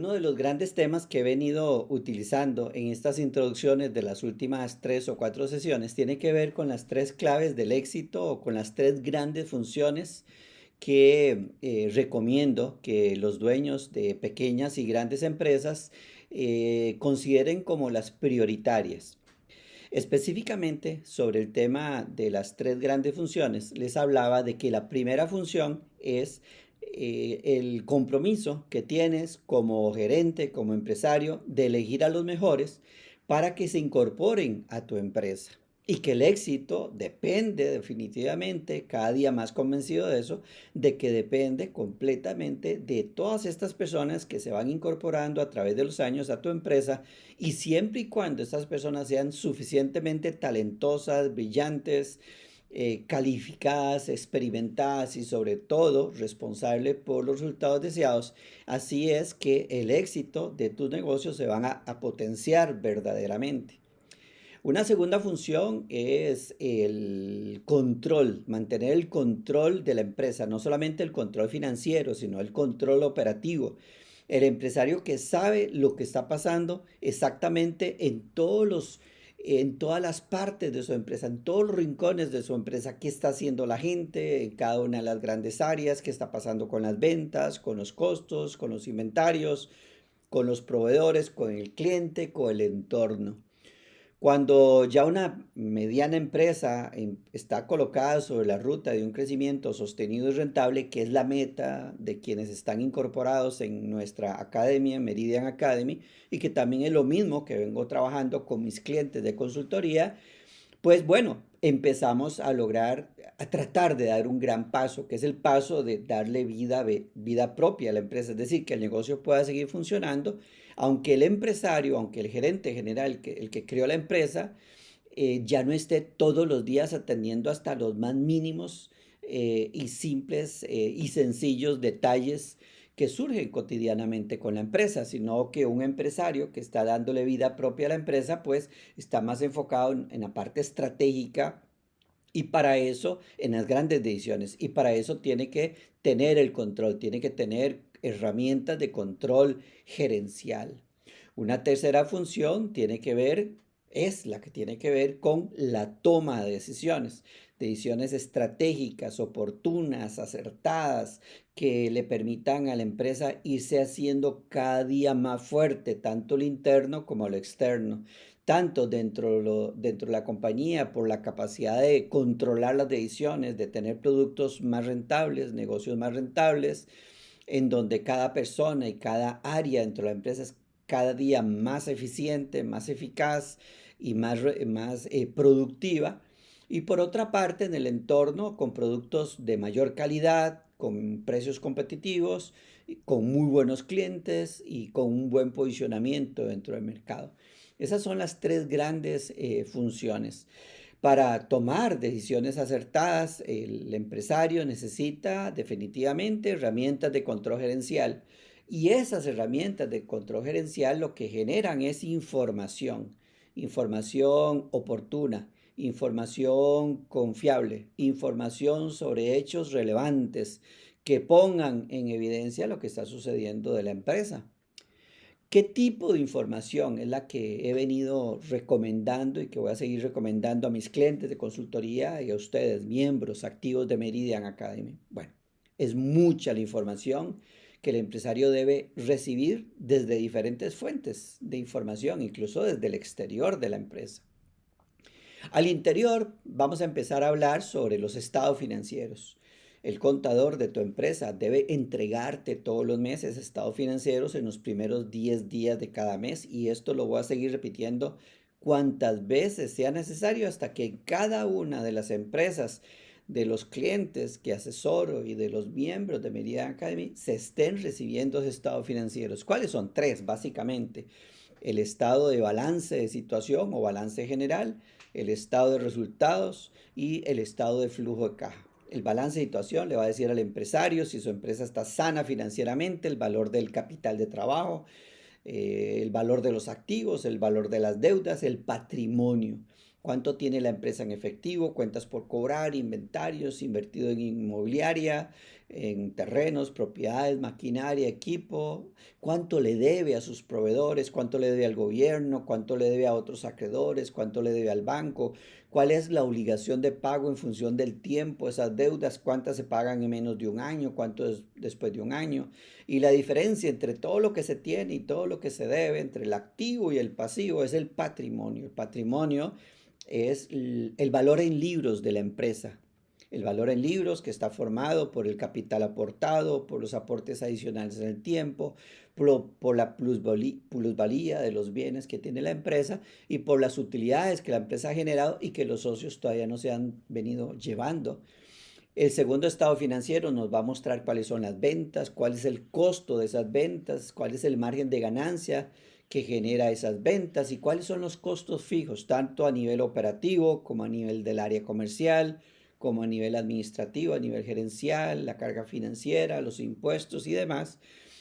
Uno de los grandes temas que he venido utilizando en estas introducciones de las últimas 3 o 4 sesiones tiene que ver con las 3 claves del éxito o con las 3 grandes funciones que recomiendo que los dueños de pequeñas y grandes empresas consideren como las prioritarias. Específicamente sobre el tema de las 3 grandes funciones, les hablaba de que la primera función es el compromiso que tienes como gerente, como empresario, de elegir a los mejores para que se incorporen a tu empresa. Y que el éxito depende definitivamente, cada día más convencido de eso, de que depende completamente de todas estas personas que se van incorporando a través de los años a tu empresa, y siempre y cuando estas personas sean suficientemente talentosas, brillantes, calificadas, experimentadas y sobre todo responsables por los resultados deseados, así es que el éxito de tus negocios se van a potenciar verdaderamente. Una segunda función es el control, mantener el control de la empresa, no solamente el control financiero, sino el control operativo. El empresario que sabe lo que está pasando exactamente en todas las partes de su empresa, en todos los rincones de su empresa, qué está haciendo la gente en cada una de las grandes áreas, qué está pasando con las ventas, con los costos, con los inventarios, con los proveedores, con el cliente, con el entorno. Cuando ya una mediana empresa está colocada sobre la ruta de un crecimiento sostenido y rentable, que es la meta de quienes están incorporados en nuestra academia, Meridian Academy, y que también es lo mismo que vengo trabajando con mis clientes de consultoría, pues bueno, empezamos a lograr, a tratar de dar un gran paso, que es el paso de darle vida propia a la empresa, es decir, que el negocio pueda seguir funcionando, aunque el empresario, aunque el gerente general, el que creó la empresa, ya no esté todos los días atendiendo hasta los más mínimos y simples y sencillos detalles que surgen cotidianamente con la empresa, sino que un empresario que está dándole vida propia a la empresa, pues está más enfocado en la parte estratégica y para eso en las grandes decisiones. Y para eso tiene que tener el control, tiene que tener herramientas de control gerencial. Una tercera función tiene que ver, es la que tiene que ver con la toma de decisiones estratégicas, oportunas, acertadas, que le permitan a la empresa irse haciendo cada día más fuerte, tanto lo interno como lo externo, tanto dentro de la compañía por la capacidad de controlar las decisiones, de tener productos más rentables, negocios más rentables, en donde cada persona y cada área dentro de la empresa es cada día más eficiente, más eficaz y más productiva. Y por otra parte, en el entorno, con productos de mayor calidad, con precios competitivos, con muy buenos clientes y con un buen posicionamiento dentro del mercado. Esas son las 3 grandes funciones. Para tomar decisiones acertadas, el empresario necesita definitivamente herramientas de control gerencial. Y esas herramientas de control gerencial lo que generan es información, información oportuna, información confiable, información sobre hechos relevantes que pongan en evidencia lo que está sucediendo de la empresa. ¿Qué tipo de información es la que he venido recomendando y que voy a seguir recomendando a mis clientes de consultoría y a ustedes, miembros activos de Meridian Academy? Bueno, es mucha la información que el empresario debe recibir desde diferentes fuentes de información, incluso desde el exterior de la empresa. Al interior, vamos a empezar a hablar sobre los estados financieros. El contador de tu empresa debe entregarte todos los meses estados financieros en los primeros 10 días de cada mes, y esto lo voy a seguir repitiendo cuantas veces sea necesario hasta que en cada una de las empresas, de los clientes que asesoro y de los miembros de Meridian Academy se estén recibiendo estados financieros. ¿Cuáles son? Tres, básicamente: el estado de balance de situación o balance general, el estado de resultados y el estado de flujo de caja. El balance de situación le va a decir al empresario si su empresa está sana financieramente, el valor del capital de trabajo, el valor de los activos, el valor de las deudas, el patrimonio. cuánto tiene la empresa en efectivo, cuentas por cobrar, inventarios, invertido en inmobiliaria, en terrenos, propiedades, maquinaria, equipo, cuánto le debe a sus proveedores, cuánto le debe al gobierno, cuánto le debe a otros acreedores, cuánto le debe al banco, cuál es la obligación de pago en función del tiempo, esas deudas, cuántas se pagan en menos de un año, cuánto es después de un año, y la diferencia entre todo lo que se tiene y todo lo que se debe, entre el activo y el pasivo, es el patrimonio. El patrimonio es el valor en libros de la empresa. El valor en libros que está formado por el capital aportado, por los aportes adicionales en el tiempo, por la plusvalía de los bienes que tiene la empresa y por las utilidades que la empresa ha generado y que los socios todavía no se han venido llevando. El segundo estado financiero nos va a mostrar cuáles son las ventas, cuál es el costo de esas ventas, cuál es el margen de ganancia que genera esas ventas y cuáles son los costos fijos, tanto a nivel operativo como a nivel del área comercial, como a nivel administrativo, a nivel gerencial, la carga financiera, los impuestos y demás,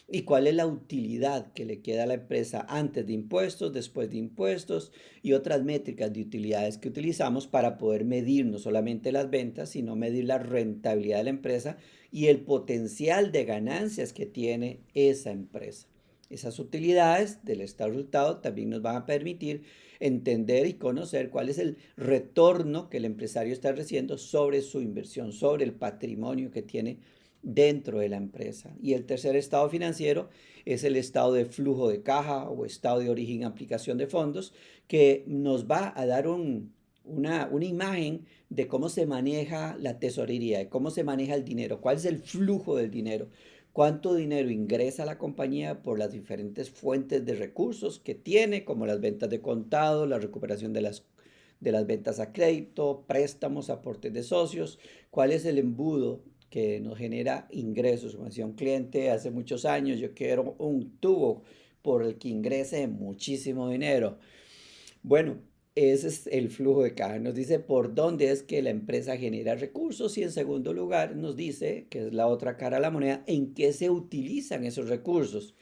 y cuál es la utilidad que le queda a la empresa antes de impuestos, después de impuestos y otras métricas de utilidades que utilizamos para poder medir no solamente las ventas, sino medir la rentabilidad de la empresa y el potencial de ganancias que tiene esa empresa. Esas utilidades del estado de resultado también nos van a permitir entender y conocer cuál es el retorno que el empresario está recibiendo sobre su inversión, sobre el patrimonio que tiene dentro de la empresa. Y el tercer estado financiero es el estado de flujo de caja o estado de origen aplicación de fondos, que nos va a dar una imagen de cómo se maneja la tesorería, de cómo se maneja el dinero, cuál es el flujo del dinero, cuánto dinero ingresa a la compañía por las diferentes fuentes de recursos que tiene, como las ventas de contado, la recuperación de las ventas a crédito, préstamos, aportes de socios, cuál es el embudo que nos genera ingresos. Como decía un cliente hace muchos años, yo quiero un tubo por el que ingrese muchísimo dinero. Bueno, ese es el flujo de caja. Nos dice por dónde es que la empresa genera recursos y en segundo lugar nos dice, que es la otra cara de la moneda, en qué se utilizan esos recursos.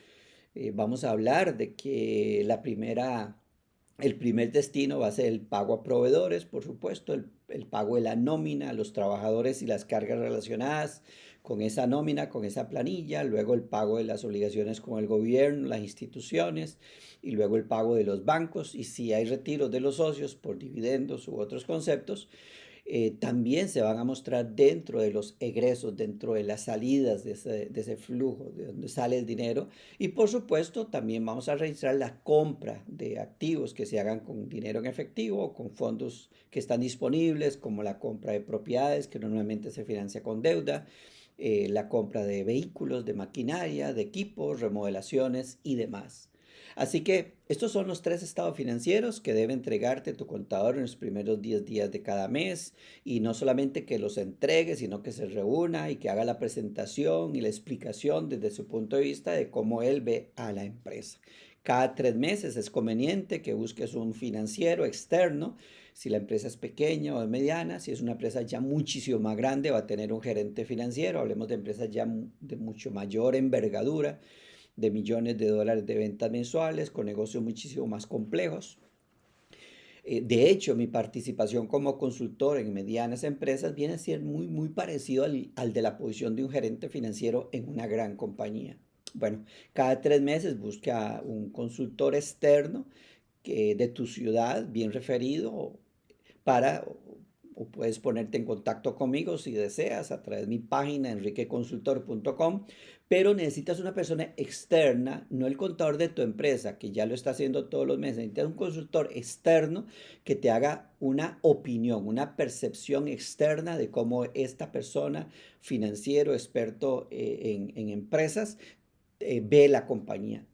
Vamos a hablar de que el primer destino va a ser el pago a proveedores, por supuesto, el pago de la nómina a los trabajadores y las cargas relacionadas con esa nómina, con esa planilla, luego el pago de las obligaciones con el gobierno, las instituciones, y luego el pago de los bancos, y si hay retiros de los socios por dividendos u otros conceptos, también se van a mostrar dentro de los egresos, dentro de las salidas de ese flujo, de donde sale el dinero. Y por supuesto, también vamos a registrar la compra de activos que se hagan con dinero en efectivo o con fondos que están disponibles, como la compra de propiedades, que normalmente se financia con deuda, la compra de vehículos, de maquinaria, de equipos, remodelaciones y demás. Así que estos son los tres estados financieros que debe entregarte tu contador en los primeros 10 días de cada mes y no solamente que los entregue, sino que se reúna y que haga la presentación y la explicación desde su punto de vista de cómo él ve a la empresa. Cada 3 meses es conveniente que busques un financiero externo. Si la empresa es pequeña o mediana, si es una empresa ya muchísimo más grande, va a tener un gerente financiero. Hablemos de empresas ya de mucho mayor envergadura, de millones de dólares de ventas mensuales, con negocios muchísimo más complejos. De hecho, mi participación como consultor en medianas empresas viene a ser muy, muy parecido al de la posición de un gerente financiero en una gran compañía. Bueno, cada 3 meses busca un consultor externo de tu ciudad, bien referido, para, o puedes ponerte en contacto conmigo si deseas a través de mi página enriqueconsultor.com, pero necesitas una persona externa, no el contador de tu empresa, que ya lo está haciendo todos los meses. Necesitas un consultor externo que te haga una opinión, una percepción externa de cómo esta persona, financiero, experto en empresas, ve la compañía,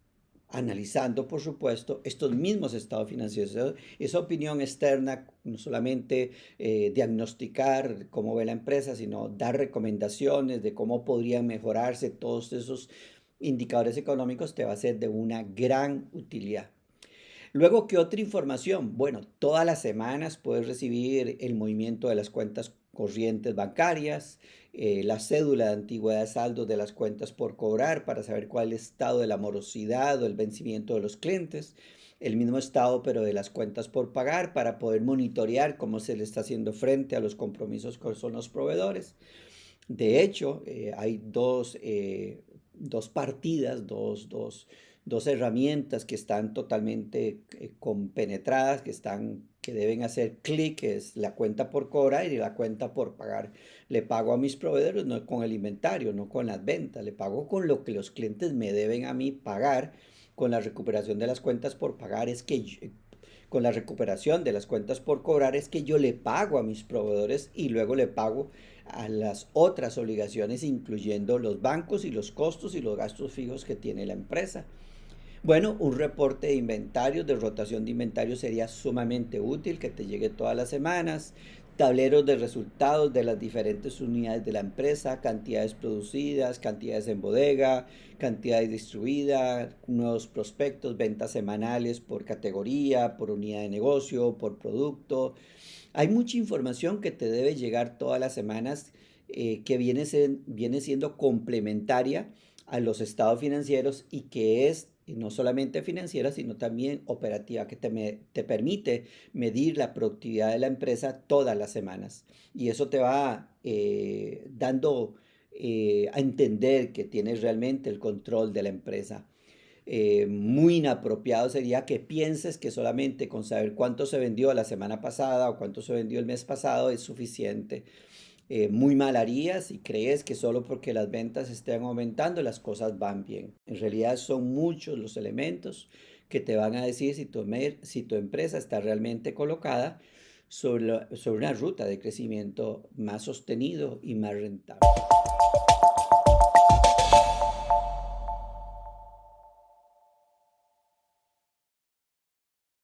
analizando, por supuesto, estos mismos estados financieros. Esa opinión externa, no solamente diagnosticar cómo ve la empresa, sino dar recomendaciones de cómo podrían mejorarse todos esos indicadores económicos, te va a ser de una gran utilidad. Luego, ¿qué otra información? Bueno, todas las semanas puedes recibir el movimiento de las cuentas corrientes bancarias, la cédula de antigüedad de saldo de las cuentas por cobrar para saber cuál es el estado de la morosidad o el vencimiento de los clientes. el mismo estado, pero de las cuentas por pagar, para poder monitorear cómo se le está haciendo frente a los compromisos con los proveedores. De hecho, hay dos partidas, dos herramientas que están totalmente compenetradas, que deben hacer clic, que es la cuenta por cobrar y la cuenta por pagar. Le pago a mis proveedores no con el inventario, no con las ventas, le pago con lo que los clientes me deben a mí pagar. Con la recuperación de las cuentas por pagar es que con la recuperación de las cuentas por cobrar es que yo le pago a mis proveedores y luego le pago a las otras obligaciones, incluyendo los bancos y los costos y los gastos fijos que tiene la empresa. Bueno, un reporte de inventarios, de rotación de inventarios sería sumamente útil que te llegue todas las semanas. Tableros de resultados de las diferentes unidades de la empresa, cantidades producidas, cantidades en bodega, cantidades distribuidas, nuevos prospectos, ventas semanales por categoría, por unidad de negocio, por producto. Hay mucha información que te debe llegar todas las semanas que viene siendo complementaria a los estados financieros y que es no solamente financiera, sino también operativa, que te permite medir la productividad de la empresa todas las semanas. Y eso te va dando a entender que tienes realmente el control de la empresa. Muy inapropiado sería que pienses que solamente con saber cuánto se vendió la semana pasada o cuánto se vendió el mes pasado es suficiente. Muy mal harías si crees que solo porque las ventas estén aumentando las cosas van bien. En realidad son muchos los elementos que te van a decir si tu empresa está realmente colocada sobre una ruta de crecimiento más sostenido y más rentable.